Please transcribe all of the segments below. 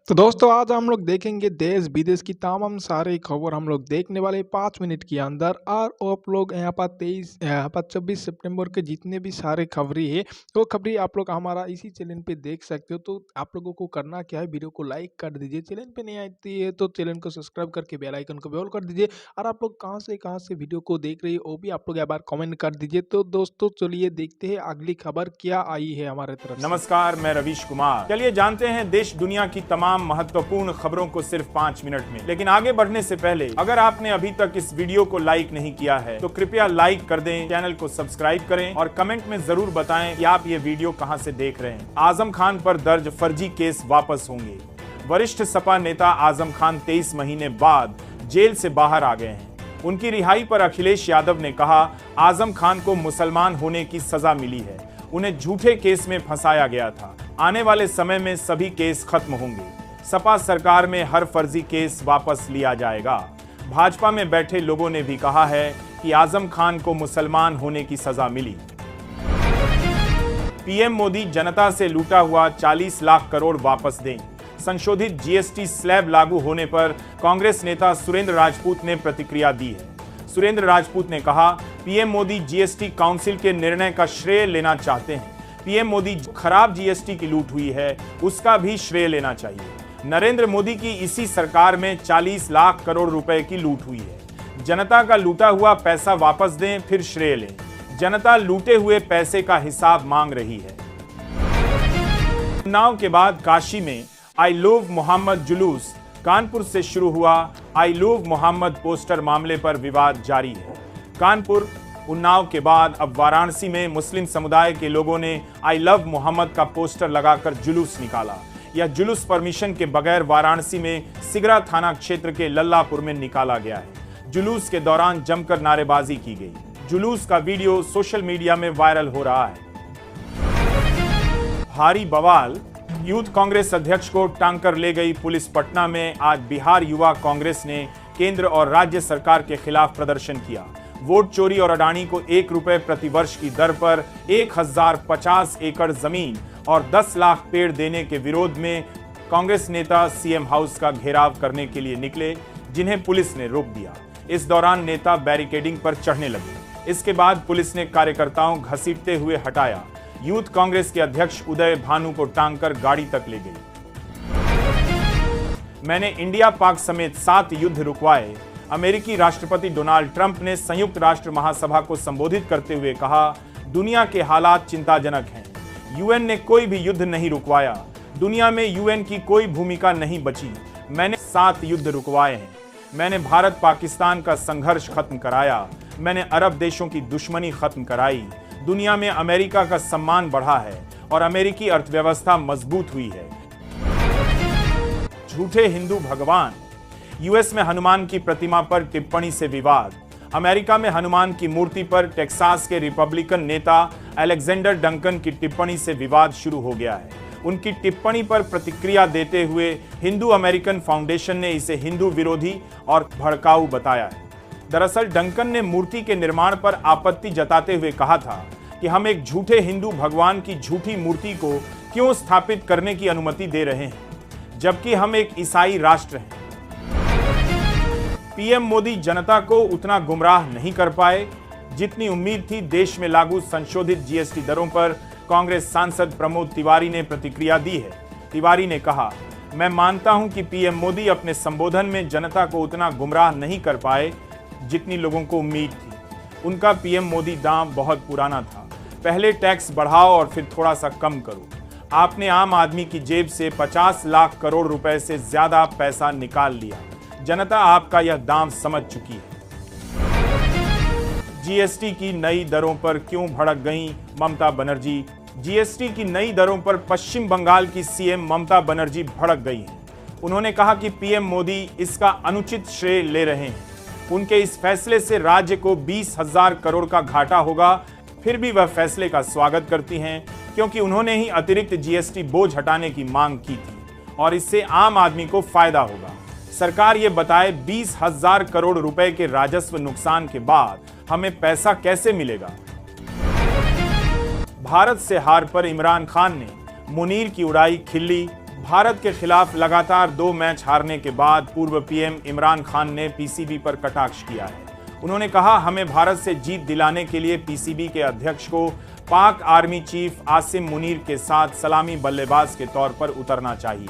तो दोस्तों आज हम लोग देखेंगे देश विदेश की तमाम सारी खबर हम लोग देखने वाले 5 मिनट के अंदर। और आप लोग यहाँ पर 24 सितंबर के जितने भी सारे खबरें है वो खबरें आप लोग हमारा इसी चैनल पे देख सकते हो। तो आप लोगों को करना क्या है, वीडियो को लाइक कर दीजिए, चैनल पे नहीं आती है तो चैनल को सब्सक्राइब करके बेल आइकन को भी ऑल कर दीजिए। और आप लोग कहाँ से वीडियो को देख रही है वो भी आप लोग एक बार कमेंट कर दीजिए। तो दोस्तों चलिए देखते हैं अगली खबर क्या आई है हमारे तरफ से। नमस्कार, मैं रवीश कुमार। चलिए जानते हैं देश दुनिया की तमाम महत्वपूर्ण खबरों को सिर्फ 5 मिनट में। लेकिन आगे बढ़ने से पहले अगर आपने अभी तक इस वीडियो को लाइक नहीं किया है तो कृपया लाइक कर दें, चैनल को सब्सक्राइब करें और कमेंट में जरूर बताएं कि आप ये वीडियो कहां से देख रहे हैं। आजम खान पर दर्ज फर्जी केस वापस होंगे। वरिष्ठ सपा नेता आजम खान 23 महीने बाद जेल से बाहर आ गए हैं। उनकी रिहाई पर अखिलेश यादव ने कहा, आजम खान को मुसलमान होने की सजा मिली है, उन्हें झूठे केस में फंसाया गया था। आने वाले समय में सभी केस खत्म होंगे। सपा सरकार में हर फर्जी केस वापस लिया जाएगा। भाजपा में बैठे लोगों ने भी कहा है कि आजम खान को मुसलमान होने की सजा मिली। पीएम मोदी जनता से लूटा हुआ 40 लाख करोड़ वापस दें। संशोधित जीएसटी स्लैब लागू होने पर कांग्रेस नेता सुरेंद्र राजपूत ने प्रतिक्रिया दी है। सुरेंद्र राजपूत ने कहा, पीएम मोदी जीएसटी काउंसिल के निर्णय का श्रेय लेना चाहते हैं। पीएम मोदी खराब जीएसटी की लूट हुई है उसका भी श्रेय लेना चाहिए। नरेंद्र मोदी की इसी सरकार में 40 लाख करोड़ रुपए की लूट हुई है। जनता का लूटा हुआ पैसा वापस दें फिर श्रेय लें। जनता लूटे हुए पैसे का हिसाब मांग रही है। चुनाव के बाद काशी में आई लव मोहम्मद जुलूस। कानपुर से शुरू हुआ आई लव मोहम्मद पोस्टर मामले पर विवाद जारी है। कानपुर उन्नाव के बाद अब वाराणसी में मुस्लिम समुदाय के लोगों ने आई लव मोहम्मद का पोस्टर लगाकर जुलूस निकाला। यह जुलूस परमिशन के बगैर वाराणसी में सिगरा थाना क्षेत्र के लल्लापुर में निकाला गया है। जुलूस के दौरान जमकर नारेबाजी की गई। जुलूस का वीडियो सोशल मीडिया में वायरल हो रहा है। भारी बवाल, यूथ कांग्रेस अध्यक्ष को टांकर ले गई पुलिस। पटना में आज बिहार युवा कांग्रेस ने केंद्र और राज्य सरकार के खिलाफ प्रदर्शन किया। वोट चोरी और अडानी को 1 रुपए प्रति वर्ष की दर पर 1050 एकड़ जमीन और 10 लाख पेड़ देने के विरोध में कांग्रेस नेता सीएम हाउस का घेराव करने के लिए निकले, जिन्हें पुलिस ने रोक दिया। इस दौरान नेता बैरिकेडिंग पर चढ़ने लगे। इसके बाद पुलिस ने कार्यकर्ताओं घसीटते हुए हटाया। यूथ कांग्रेस के अध्यक्ष उदय भानु को टांगकर गाड़ी तक ले गई। मैंने इंडिया पाक समेत 7 युद्ध रुकवाए। अमेरिकी राष्ट्रपति डोनाल्ड ट्रंप ने संयुक्त राष्ट्र महासभा को संबोधित करते हुए कहा, दुनिया के हालात चिंताजनक हैं। यूएन ने कोई भी युद्ध नहीं रुकवाया। दुनिया में यूएन की कोई भूमिका नहीं बची। मैंने 7 युद्ध रुकवाए हैं। मैंने भारत पाकिस्तान का संघर्ष खत्म कराया। मैंने अरब देशों की दुश्मनी खत्म कराई। दुनिया में अमेरिका का सम्मान बढ़ा है और अमेरिकी अर्थव्यवस्था मजबूत हुई है। झूठे हिंदू भगवान। यूएस में हनुमान की प्रतिमा पर टिप्पणी से विवाद। अमेरिका में हनुमान की मूर्ति पर टेक्सास के रिपब्लिकन नेता अलेक्जेंडर डंकन की टिप्पणी से विवाद शुरू हो गया है। उनकी टिप्पणी पर प्रतिक्रिया देते हुए हिंदू अमेरिकन फाउंडेशन ने इसे हिंदू विरोधी और भड़काऊ बताया है। दरअसल डंकन ने मूर्ति के निर्माण पर आपत्ति जताते हुए कहा था कि हम एक झूठे हिंदू भगवान की झूठी मूर्ति को क्यों स्थापित करने की अनुमति दे रहे हैं, जबकि हम एक ईसाई राष्ट्र हैं। पीएम मोदी जनता को उतना गुमराह नहीं कर पाए जितनी उम्मीद थी। देश में लागू संशोधित जीएसटी दरों पर कांग्रेस सांसद प्रमोद तिवारी ने प्रतिक्रिया दी है। तिवारी ने कहा, मैं मानता हूं कि पीएम मोदी अपने संबोधन में जनता को उतना गुमराह नहीं कर पाए जितनी लोगों को उम्मीद थी। उनका पीएम मोदी दांव बहुत पुराना था। पहले टैक्स बढ़ाओ और फिर थोड़ा सा कम करो। आपने आम आदमी की जेब से 50 लाख करोड़ रुपए से ज्यादा पैसा निकाल लिया। जनता आपका यह दांव समझ चुकी है। जीएसटी की नई दरों पर क्यों भड़क गईं ममता बनर्जी। जीएसटी की नई दरों पर पश्चिम बंगाल की सीएम ममता बनर्जी भड़क गई हैं। उन्होंने कहा कि पीएम मोदी इसका अनुचित श्रेय ले रहे हैं। उनके इस फैसले से राज्य को 20,000 करोड़ का घाटा होगा। फिर भी वह फैसले का स्वागत करती हैं, क्योंकि उन्होंने ही अतिरिक्त जीएसटी बोझ हटाने की मांग की थी और इससे आम आदमी को फायदा होगा। सरकार ये बताए 20,000 करोड़ रुपए के राजस्व नुकसान के बाद हमें पैसा कैसे मिलेगा। भारत से हार पर इमरान खान ने मुनीर की उड़ाई खिल्ली, भारत के खिलाफ लगातार 2 मैच हारने के बाद पूर्व पीएम इमरान खान ने पीसीबी पर कटाक्ष किया है। उन्होंने कहा, हमें भारत से जीत दिलाने के लिए पीसीबी के अध्यक्ष को पाक आर्मी चीफ आसिम मुनीर के साथ सलामी बल्लेबाज के तौर पर उतरना चाहिए।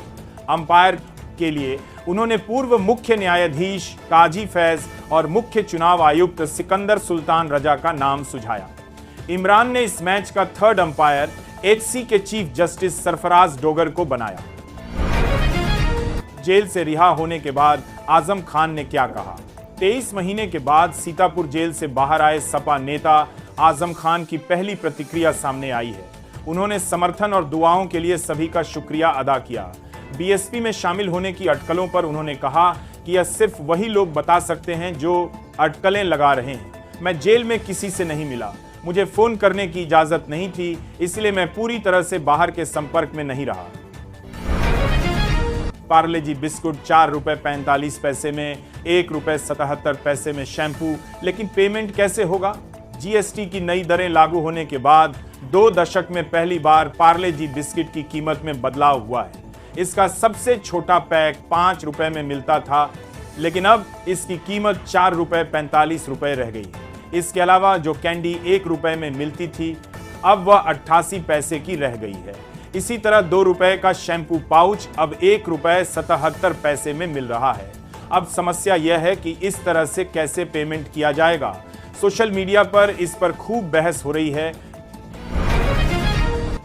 अंपायर के लिए उन्होंने पूर्व मुख्य न्यायाधीश काजी फैज और मुख्य चुनाव आयुक्त सिकंदर सुल्तान रजा का नाम सुझाया। इमरान ने इस मैच का थर्ड अंपायर एचसी के चीफ जस्टिस सरफराज डोगर को बनाया। जेल से रिहा होने के बाद आजम खान ने क्या कहा? 23 महीने के बाद सीतापुर जेल से बाहर आए सपा नेता आजम खान की पहली प्रतिक्रिया सामने आई है। उन्होंने समर्थन और दुआओं के लिए सभी का शुक्रिया अदा किया। बीएसपी में शामिल होने की अटकलों पर उन्होंने कहा कि यह सिर्फ वही लोग बता सकते हैं जो अटकलें लगा रहे हैं। मैं जेल में किसी से नहीं मिला, मुझे फोन करने की इजाजत नहीं थी, इसलिए मैं पूरी तरह से बाहर के संपर्क में नहीं रहा। पार्ले जी बिस्कुट 4 रुपए 45 पैसे में, 1 रुपए 77 पैसे में शैम्पू, लेकिन पेमेंट कैसे होगा? जीएसटी की नई दरें लागू होने के बाद 2 दशक में पहली बार पार्ले जी बिस्किट की कीमत में बदलाव हुआ है। इसका सबसे छोटा पैक 5 रुपए में मिलता था, लेकिन अब इसकी कीमत 4 रुपए 45 रुपए रह गई। इसके अलावा जो कैंडी 1 रुपए में मिलती थी, अब वह 88 पैसे की रह गई है। इसी तरह 2 रुपए का शैम्पू पाउच अब 1 रुपए 77 पैसे में मिल रहा है। अब समस्या यह है कि इस तरह से कैसे पेमेंट किया जाएगा। सोशल मीडिया पर इस पर खूब बहस हो रही है।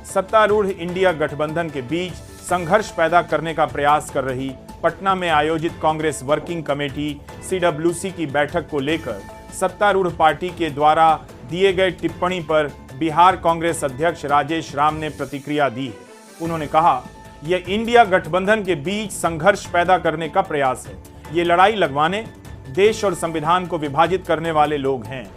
सत्तारूढ़ इंडिया गठबंधन के बीच संघर्ष पैदा करने का प्रयास कर रही पटना में आयोजित कांग्रेस वर्किंग कमेटी सीडब्ल्यूसी की बैठक को लेकर सत्तारूढ़ पार्टी के द्वारा दिए गए टिप्पणी पर बिहार कांग्रेस अध्यक्ष राजेश राम ने प्रतिक्रिया दी है। उन्होंने कहा, यह इंडिया गठबंधन के बीच संघर्ष पैदा करने का प्रयास है। ये लड़ाई लगवाने, देश और संविधान को विभाजित करने वाले लोग हैं।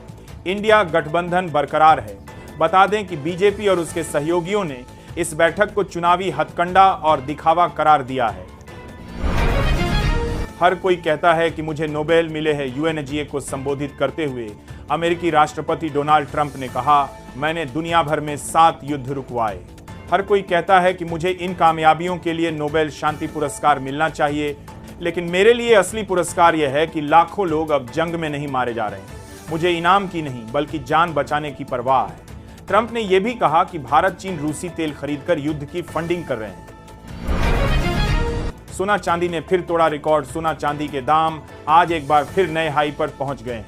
इंडिया गठबंधन बरकरार है। बता दें कि बीजेपी और उसके सहयोगियों ने इस बैठक को चुनावी हथकंडा और दिखावा करार दिया है। हर कोई कहता है कि मुझे नोबेल मिले हैं। यूएनजीए को संबोधित करते हुए अमेरिकी राष्ट्रपति डोनाल्ड ट्रंप ने कहा, मैंने दुनिया भर में 7 युद्ध रुकवाए। हर कोई कहता है कि मुझे इन कामयाबियों के लिए नोबेल शांति पुरस्कार मिलना चाहिए, लेकिन मेरे लिए असली पुरस्कार यह है कि लाखों लोग अब जंग में नहीं मारे जा रहे हैं। मुझे इनाम की नहीं बल्कि जान बचाने की परवाह है। ट्रंप ने यह भी कहा कि भारत चीन रूसी तेल खरीदकर युद्ध की फंडिंग कर रहे हैं। सोना चांदी ने फिर तोड़ा रिकॉर्ड। सोना चांदी के दाम आज एक बार फिर नए हाई पर पहुंच गए हैं।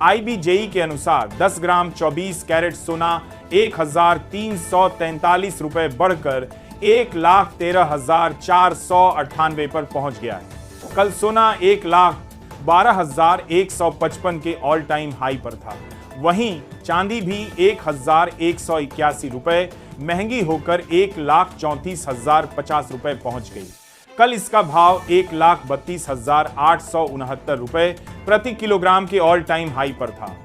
आईबीजेई के अनुसार 10 ग्राम 24 कैरेट सोना 1,343 रुपए बढ़कर 1,13,498 पर पहुंच गया है। कल सोना 1,12,155 के ऑल टाइम हाई पर था। वहीं चांदी भी 1,181 रुपए महंगी होकर 1,34,050 रुपए पहुंच गई। कल इसका भाव 1,32,869 रुपए प्रति किलोग्राम के ऑल टाइम हाई पर था।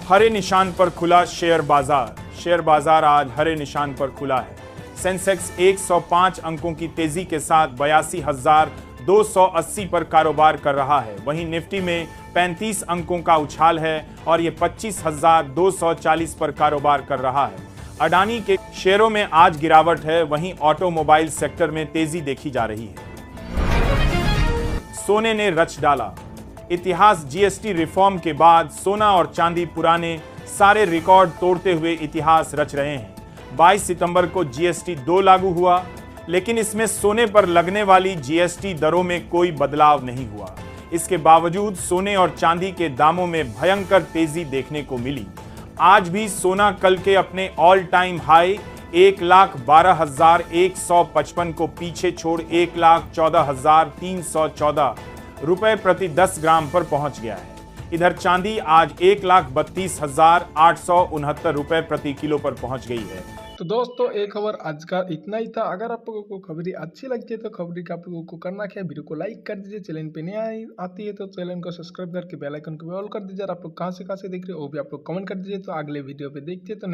हरे निशान पर खुला शेयर बाजार। शेयर बाजार आज हरे निशान पर खुला है। सेंसेक्स 105 अंकों की तेजी के साथ 82,280 पर कारोबार कर रहा है। वहीं निफ्टी में 35 अंकों का उछाल है और ये 25,240 पर कारोबार कर रहा है। अडानी के शेयरों में आज गिरावट है। वहीं ऑटोमोबाइल सेक्टर में तेजी देखी जा रही है। सोने ने रच डाला इतिहास। जीएसटी रिफॉर्म के बाद सोना और चांदी पुराने सारे रिकॉर्ड तोड़ते हुए इतिहास रच रहे हैं। 22 सितंबर को जीएसटी 2 लागू हुआ, लेकिन इसमें सोने पर लगने वाली जीएसटी दरों में कोई बदलाव नहीं हुआ। इसके बावजूद सोने और चांदी के दामों में भयंकर तेजी देखने को मिली। आज भी सोना कल के अपने ऑल टाइम हाई 1,12,155 को पीछे छोड़ 1,14,314 रुपए प्रति 10 ग्राम पर पहुंच गया है। इधर चांदी आज 1,32,869 रुपए प्रति किलो पर पहुंच गई है। तो दोस्तों, एक खबर आज का इतना ही था। अगर आप लोगों को खबरें अच्छी लगती है तो खबरें का आप लोगों को करना क्या है, वीडियो को लाइक कर दीजिए। चैनल पे नया आती है तो चैनल को सब्सक्राइब करके बेल आइकन को भी ऑल कर दीजिए। और आप लोग कहाँ से देख रहे हो वो भी आप लोग कमेंट कर दीजिए। तो अगले वीडियो पे देखते हैं तो नया